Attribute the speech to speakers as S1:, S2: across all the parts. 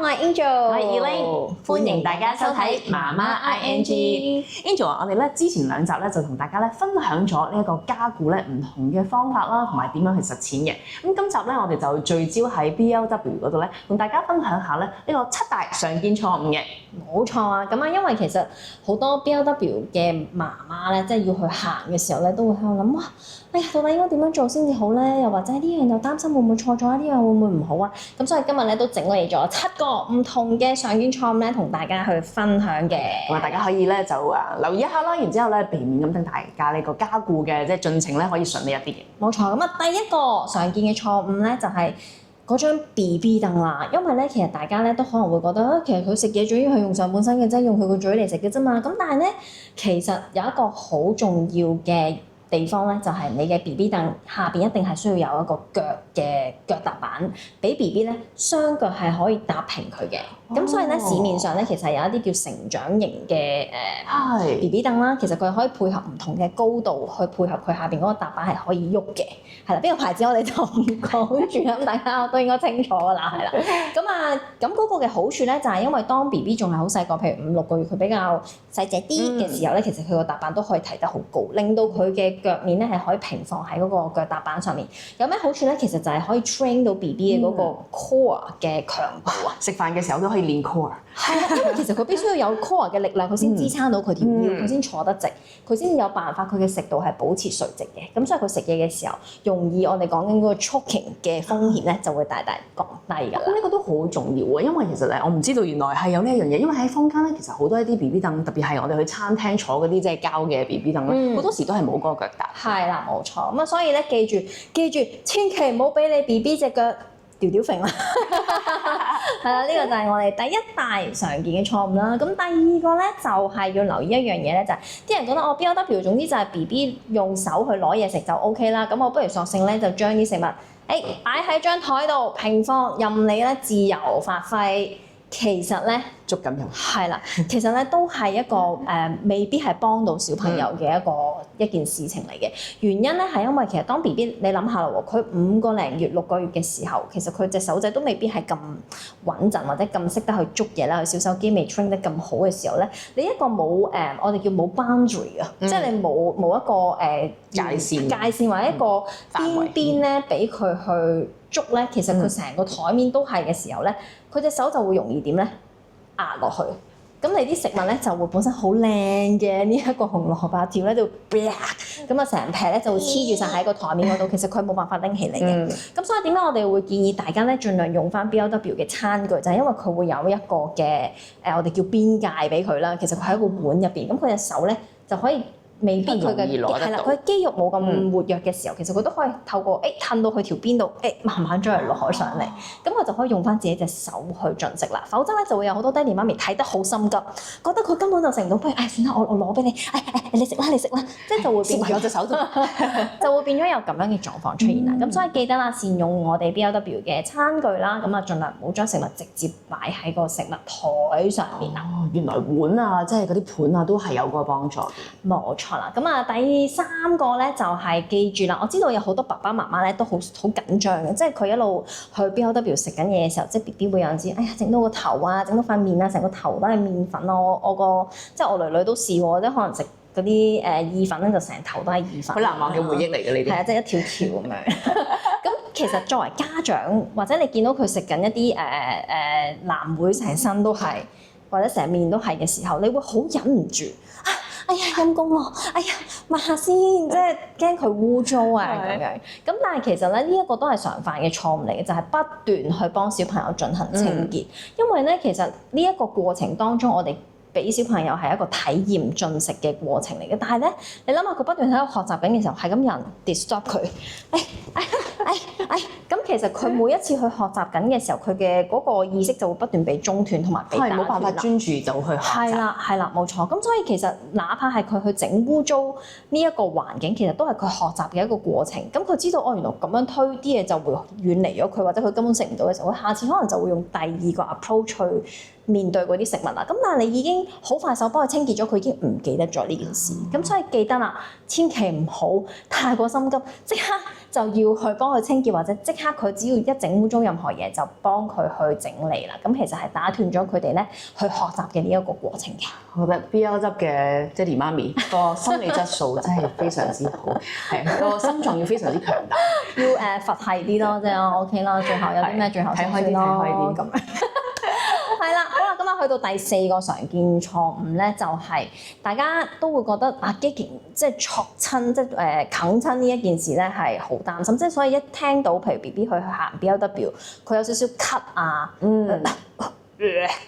S1: 我係 Angel，
S2: 我係 Elaine，歡迎大家收睇媽媽 ING。Angel 啊，我哋咧之前2集咧就同大家咧分享咗呢一個加固咧唔同嘅方法啦，同埋點樣去實踐嘅。咁今集咧我哋就聚焦喺 BLW 嗰度咧，同大家分享下咧呢個7大常見錯誤嘅。
S1: 冇錯啊，咁啊，因為其實好多 BLW 嘅媽媽咧，即係要去行嘅時候咧，都會喺度諗哇，哎呀，到底應該點樣做先至好咧？又或者呢樣又擔心會唔會錯咗啊？呢樣會唔會唔好啊？咁所以今日咧都整理咗7個唔同嘅常見錯誤咧，同大家去分享嘅。
S2: 咁啊，大家可以咧就留意一下啦，然之後咧避免咁等大家呢個加固嘅即係進程咧可以順利一啲嘅。
S1: 冇錯，咁啊，第一個常見嘅錯誤咧就係嗰張 BB 凳啦，因為咧其實大家咧都可能會覺得其實佢食嘢主要係用上半身嘅啫，用佢個嘴嚟食嘅啫嘛。咁但係咧，其實有一個好重要嘅地方咧，就係你嘅 BB 凳下邊一定係需要有一個腳嘅腳踏板，俾 BB 咧雙腳係可以搭平佢嘅。咁所以咧市面上咧其實有一啲叫成長型嘅BB 凳啦，其實佢可以配合唔同嘅高度去配合佢下邊嗰個踏板係可以喐嘅。係啦，邊個牌子我哋就唔講住啦，咁大家都應該清楚㗎啦，係啦。咁嗰個嘅好處咧就係因為當 BB 仲係好細個，譬如5、6個月，佢比較細隻啲嘅時候咧，其實佢個踏板都可以提得好高，令到佢嘅腳面咧係可以平放喺嗰個腳踏板上面。有咩好處咧？其實就係可以 train 到 BB 嘅嗰個 core 嘅強度啊！
S2: 食飯嘅時候都可以練 core。
S1: 係啊，因為其實佢必須要有 core 嘅力量，佢先支撐到佢條腰，佢先坐得直，佢先有辦法佢嘅食道係保持垂直嘅。咁所以佢食嘢嘅時候，容易我哋講緊嗰個 choking 嘅風險咧就會大大降低㗎啦。
S2: 咁呢個都好重要喎，因為其實咧我唔知道原來係有呢一樣嘢，因為喺坊間咧其實好多一啲 BB 凳，特別係我哋去餐廳坐嗰啲即係膠嘅 BB 凳咧，好多時都係冇嗰個腳踏。
S1: 係啦，冇錯。咁啊，所以咧記住，千祈唔好俾你 BB 隻腳吊吊揈啦。係啦，呢個就係我哋第一大常見嘅錯誤啦。咁第二個咧就係要留意一樣嘢咧，就係啲人覺得BLW 總之就係 BB 用手去攞嘢食就 OK 啦。咁我不如索性咧就將啲食物擺喺張台度平放，任你咧自由發揮。其實咧，
S2: 捉緊用
S1: 係啦，其實咧都係一個未必係幫到小朋友嘅一件事情嚟嘅。原因咧係因為其實當 BB 你諗下啦喎，佢5個零月、6個月嘅時候，其實佢隻手仔都未必係咁穩陣或者咁識得去捉嘢啦，小手肌未 train 得咁好嘅時候咧，你一個冇我哋叫冇 boundary 啊，即係你冇一個界線或者一個邊咧俾佢去捉咧，其實佢成個台面都係嘅時候咧，佢隻手就會容易點咧壓落去。咁你啲食物咧就會本身好靚嘅呢一個紅蘿蔔條咧就咁啊成劈咧就會黐住晒喺個台面嗰度，其實佢冇辦法拎起嚟嘅。咁所以點解我哋會建議大家咧盡量用翻 BLW 嘅餐具，就係因為佢會有一個嘅我哋叫邊界俾佢啦。其實佢喺個碗入邊，咁佢隻手咧就可以。未必佢嘅係啦，佢肌肉冇咁活躍嘅時候，其實佢都可以透過褪到去條邊度，慢慢將佢攞上嚟，咁佢就可以用翻自己隻手去進食啦。否則咧就會有好多爹哋媽咪睇得好心急，覺得佢根本就食唔到，不如算啦，我攞俾你，你食啦，即係就會變咗隻手就會變咗有咁樣嘅狀況出現啦。咁所以記得啦，善用我哋 BLW 嘅餐具啦，咁啊盡量唔好將食物直接擺喺個食物台上面啦。
S2: 原來碗啊，即係嗰啲盤啊，都係有嗰個幫助嘅。
S1: 冇錯啦，咁啊第3個咧就係記住啦，我知道有好多爸爸媽媽咧都好緊張嘅，即係佢一路去 BLW 食緊嘢嘅時候，即係 BB 會有陣時，哎呀整到個頭啊，整到塊面啊，成個頭都係麵粉咯。即係我女女都試過，即係可能食嗰啲意粉咧，就成頭都係意粉。
S2: 好難忘嘅回憶嚟嘅呢啲。
S1: 係啊，即係一條條咁樣。咁其實作為家長，或者你見到佢食緊一啲藍莓成身都係，或者成面都係嘅時候，你會好忍唔住。哎呀陰公咯！哎呀抹下先，即係驚佢污糟啊咁樣。咁但係其實咧呢一個都係常犯嘅錯誤嚟嘅，就係不斷去幫小朋友進行清潔。因為咧其實呢一個過程當中，我哋俾小朋友係一個體驗進食嘅過程嚟嘅。但係咧，你諗下佢不斷喺度學習緊嘅時候，係咁有人 disturb 佢。咁其實佢每一次去學習緊嘅時候，佢嘅嗰個意識就會不斷被中斷同埋被打斷啦。係冇辦法專注就去學習。係啦，冇錯。咁所以其實哪怕係佢去整污糟呢一個環境，其實都係佢學習嘅一個過程。咁佢知道原來咁樣推啲嘢就會遠離咗佢，或者佢根本食唔到嘅時候，佢下次可能就會用第2個 approach 去面對嗰啲食物啦。咁但係你已經好快手幫佢清潔咗，佢已經唔記得咗呢件事。咁所以記得啦，千祈唔好太過心急，即刻就要去幫佢清潔，或者即刻佢只要一整污糟任何嘢就幫佢去整理啦。咁其實係打斷咗佢哋咧去學習嘅呢一個過程嘅。
S2: 我覺得 BL 執嘅爹哋媽咪個心理質素真係非常之好，係個心臟要非常之強大，
S1: 要佛系啲咯，即係我 OK 啦。最後有啲咩最後先算咯，
S2: 睇開啲
S1: 咁樣。係啦，好啦，咁啊去到第4個常見錯誤咧，就係大家都會覺得啊，Gigging即係戳親，即係啃親呢一件事咧係好擔心，即係所以一聽到譬如 BB 去行 BLW，佢有少少咳啊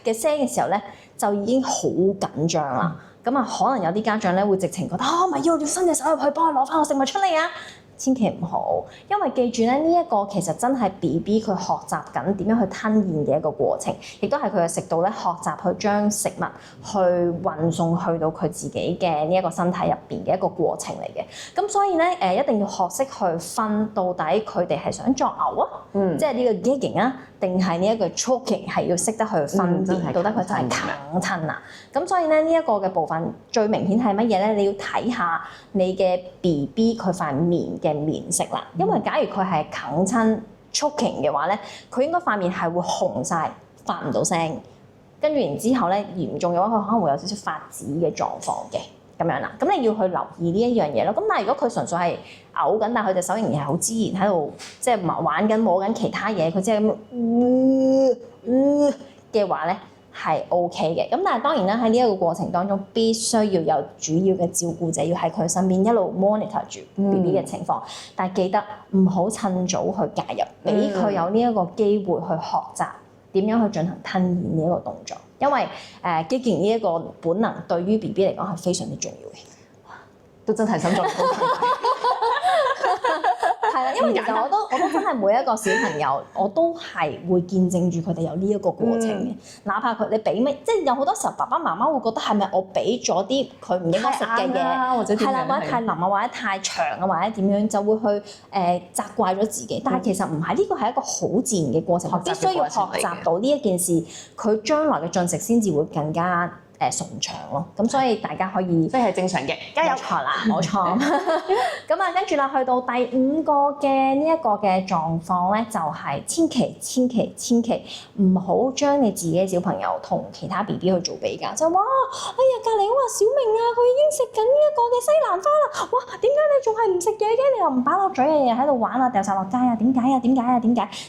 S1: 嘅聲嘅時候咧，就已經好緊張啦。咁啊，可能有啲家長咧會直情覺得咪要伸隻手入去幫佢攞翻個食物出嚟啊！千祈唔好，因為記住咧，呢一個其實真係 BB 佢學習緊點樣去吞咽嘅一個過程，亦都係佢嘅食道咧學習去將食物去運送去到佢自己嘅呢一個身體入邊嘅一個過程嚟嘅。咁所以咧一定要學識去分到底佢哋係想作嘔啊，即係呢個 gigging 啊，定係呢一個 choking 係要識得去分辨，到底佢真係啃親啊。咁所以咧呢一個嘅部分最明顯係乜嘢咧？你要睇下你嘅 BB 佢塊面嘅面色啦，因為假如佢係啃親 choking 嘅話咧，佢應該塊面係會紅晒，發唔到聲，跟住然之後咧嚴重嘅話，佢可能會有少少發紫嘅狀況嘅咁樣啦。咁你要去留意呢一樣嘢咯。咁但係如果佢純粹係嘔緊，但係佢隻手仍然係好自然喺度，即係玩緊摸緊其他嘢，佢只係咁嘅話咧，係 OK 嘅。咁但係當然啦，喺呢一個過程當中，必須要有主要嘅照顧者要喺佢身邊一路 monitor 住 BB 嘅情況。但係記得唔好趁早去介入，俾佢有呢一個機會去學習點樣去進行吞咽呢一個動作。因為Gigging呢一個本能對於 BB 嚟講係非常之重要嘅。
S2: 都真係心臟好強大。
S1: 係啦，因為其實我都真係每一個小朋友，我都係會見證住佢哋有呢一個過程嘅。哪怕佢你俾咩，即係有好多時候爸爸媽媽會覺得係咪我俾咗啲佢唔應該食嘅嘢，
S2: 或者
S1: 係啦，或者太腍啊，或者太長啊，或者點樣就會去責怪咗自己。但係其實唔係，呢個係一個好自然嘅過程，必須要學習到呢一件事，佢將來嘅進食先至會更加順暢咯。咁所以大家可以
S2: 即係正常嘅，加油！
S1: 冇錯啦，冇錯。咁啊，跟住啦，去到第5個嘅呢一個嘅狀況咧，就係千祈唔好將你自己嘅小朋友同其他 BB 去做比較，就話哎呀隔離嗰個小明啊，佢已經食緊呢一個嘅西蘭花啦，哇點解你仲係唔食嘢嘅？你又唔擺落嘴嘅嘢喺度玩啊，掉晒落街啊？點解？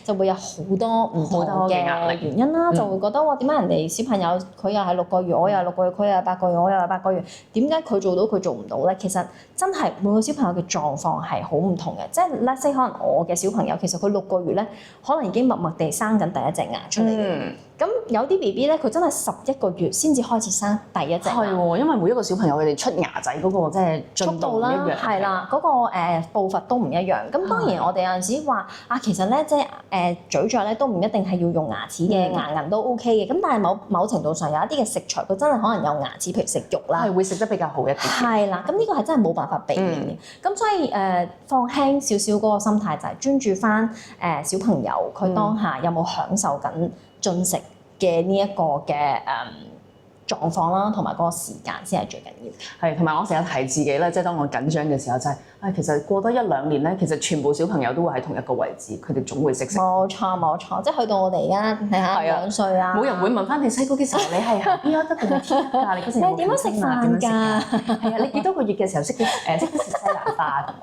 S1: 就會有好多唔同嘅原因啦，就會覺得哇點解人哋小朋友佢又係6個月，我又6個月，佢又係8個月，我又係8個月，點解佢做到佢做唔到咧？其實真係每個小朋友嘅狀況係好唔同嘅，即係 let's say 可能我嘅小朋友其實佢6個月咧，可能已經默默地生緊第一隻牙出嚟嘅。咁有啲 BB 咧，佢真係11個月先至開始生第一隻牙。
S2: 係喎，因為每一個小朋友佢哋出牙仔嗰個即係速度啦，
S1: 係啦，嗰個步伐都唔一樣。咁當然我哋有陣時話啊，其實咧即係咀嚼咧都唔一定係要用牙齒嘅，牙齦都 OK 嘅。咁但係某程度上有一啲嘅食材，佢真係可能有牙齒，譬如食肉啦，
S2: 係會食得比較好一啲。
S1: 係啦，咁呢個係真係冇辦法避免嘅。咁所以放輕少少嗰個心態就係專注翻小朋友佢當下有冇享受緊進食嘅呢一個嘅狀況啦，同埋嗰個時間先係最緊要。
S2: 係，同埋我成日提自己咧，即係當我緊張嘅時候，就係其實過多1-2年咧，其實全部小朋友都會喺同一個位置，佢哋總會識食。
S1: 冇錯，即係去到我哋而家睇下2歲啊，
S2: 冇人會問翻你細個嘅時候你係行 BL 得定係 T 得㗎？你嗰陣
S1: 你點樣食飯㗎？
S2: 係啊，你幾多個月嘅時候識得食西蘭花？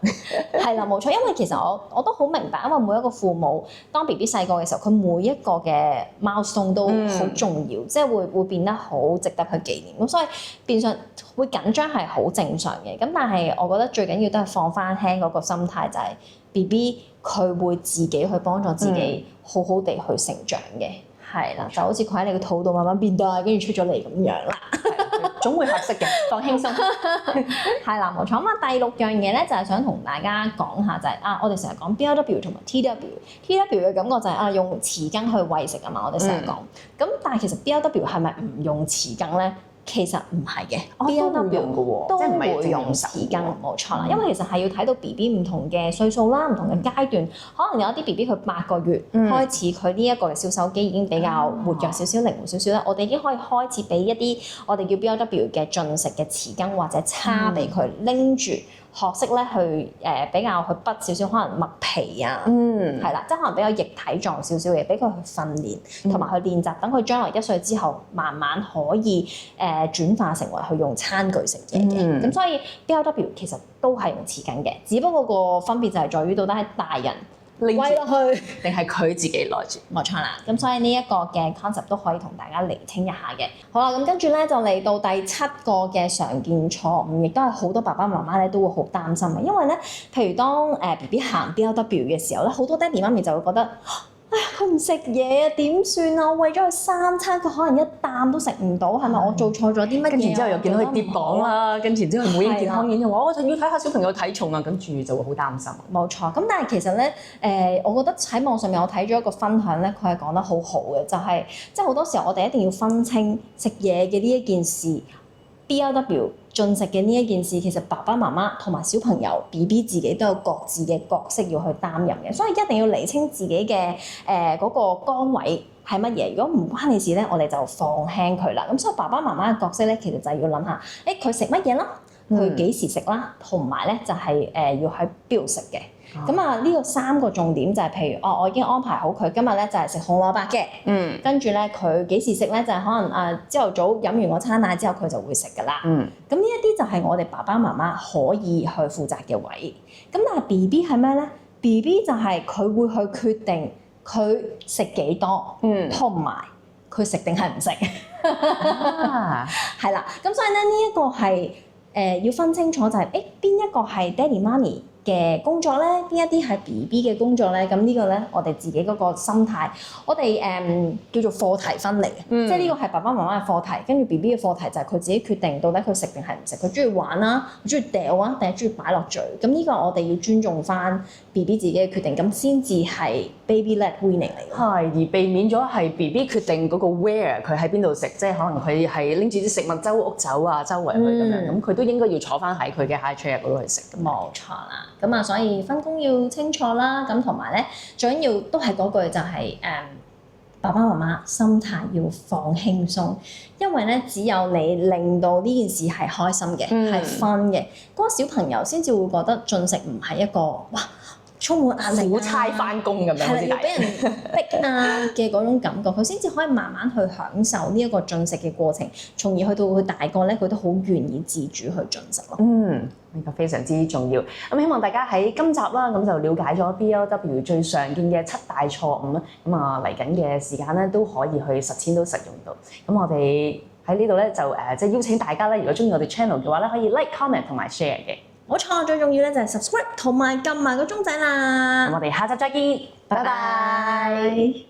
S1: 係啦，冇錯，因為其實我都好明白，因為每一個父母當 BB 細個嘅時候，佢每一個嘅milestone都好重要，即係會變得好值得去紀念。咁所以變相會緊張係好正常嘅。咁但係我覺得最緊要都係放翻輕嗰個心態，就係 BB 佢會自己去幫助自己好好地去成長嘅。係啦，就好似佢喺你個肚度慢慢變大，跟住出咗嚟咁樣啦。
S2: 總會合適嘅，放輕鬆。
S1: 係啦，冇錯。咁啊，第6樣嘢咧就係想同大家講下，就係我哋成日講 BLW 同埋 TW 嘅感覺就係用匙羹去餵食啊嘛，我哋成日講。咁但係其實 BLW 係咪唔用匙羹咧？其實唔係嘅
S2: 都會用嘅喎，
S1: 都
S2: 即係唔係
S1: 會用
S2: 用手
S1: 匙羹，冇錯啦。因為其實係要睇到 B B 唔同嘅歲數啦，唔同嘅階段，可能有一啲 B B 佢8個月開始，佢呢一個嘅小手肌已經比較活躍少少、靈活少少咧，我哋已經可以開始俾一啲我哋叫 BLW 嘅進食嘅匙羹或者叉俾佢拎住。學識咧去比較去剝少少可能麥皮啊，係啦，即係可能比較液體狀少少嘅，俾佢去訓練同埋去練習，等佢將來1歲之後慢慢可以轉化成為去用餐具食嘢嘅。咁所以 BLW 其實都係用匙羹嘅，只不過個分別就係在於到底係大人餵落去
S2: 定係佢自己攞住？
S1: 冇錯啦，咁所以呢一個嘅 concept 都可以同大家釐清一下嘅。好啦，咁跟住咧就嚟到第7個嘅常見錯誤，亦都係好多爸爸媽媽咧都會好擔心嘅，因為咧，譬如當BB 行 BLW 嘅時候咧，好多爹哋媽咪就會覺得，哎呀佢唔食嘢啊，點算啊？我餵咗佢3餐，佢可能一啖都食唔到，係咪我做錯咗啲乜嘢？
S2: 跟住之後又見到佢跌磅啦，跟住之後冇益健康院又話我要睇下小朋友體重啊，跟住就會好擔心。
S1: 冇錯，咁但係其實咧，我覺得喺網上面我睇咗一個分享咧，佢係講得好好嘅，就係即係好多時候我哋一定要分清食嘢嘅呢一件事 ，BLW 進食嘅呢一件事，其實爸爸媽媽同埋小朋友 BB 自己都有各自嘅角色要去擔任嘅，所以一定要釐清自己嘅嗰個崗位係乜嘢。如果唔關你事咧，我哋就放輕佢啦。咁所以爸爸媽媽嘅角色咧，其實就係要諗下，佢食乜嘢啦，佢幾時食啦，同埋咧就係要喺邊度食嘅。咁啊，呢個3個重點就係譬如我已經安排好佢今日咧就係食紅蘿蔔嘅，跟住咧佢幾時食咧就係可能朝頭早飲完個餐奶之後佢就會食㗎啦。咁呢一啲就係我哋爸爸媽媽可以去負責嘅位。咁但係 BB 係咩咧 ？BB 就係佢會去決定佢食幾多，同埋佢食定係唔食。係啦，咁所以咧呢一個係要分清楚就係邊一個係爹哋媽咪嘅工作咧，邊一啲係 BB 嘅工作咧？咁呢個咧，我哋自己嗰個心態，我哋叫做課題分離，即係呢個係爸爸媽媽嘅課題，跟住 BB 嘅課題就係佢自己決定到底佢食定係唔食，佢中意玩啦，佢中意掉啊，定係中意擺落嘴。咁呢個我哋要尊重翻 BB 自己嘅決定，咁先至係 baby-led weaning 嚟嘅。
S2: 係，而避免咗係 BB 決定嗰個 where 佢喺邊度食，即係可能佢係拎住啲食物周屋走啊，周圍去咁樣，咁佢都應該要坐翻喺佢嘅 high chair 嗰度去食。
S1: 冇錯啦。咁啊，所以分工要清楚啦，咁同埋咧，最緊要都係嗰句就係爸爸媽媽心態要放輕鬆，因為咧只有你令到呢件事係開心嘅，係 fun 嘅，嗰個小朋友先至會覺得進食唔係一個哇充滿壓力、
S2: 苦差翻工咁樣，
S1: 係啦，要俾人逼啊嘅嗰種感覺，佢先至可以慢慢去享受呢一個進食嘅過程，從而去到佢大個咧，佢都好願意自主去進食咯。
S2: 呢個非常之重要。咁希望大家喺今集啦，咁就了解咗 BLW 最常見嘅7大錯誤啦。咁啊嚟緊嘅時間咧，都可以去實踐到實用到。咁我哋喺呢度咧就即係邀請大家咧，如果中意我哋 channel 嘅話咧，可以 like、comment 同埋 share 嘅。
S1: 冇錯，最重要咧就係 subscribe 同埋撳埋個鐘仔啦。
S2: 咁我哋下集再見，拜拜。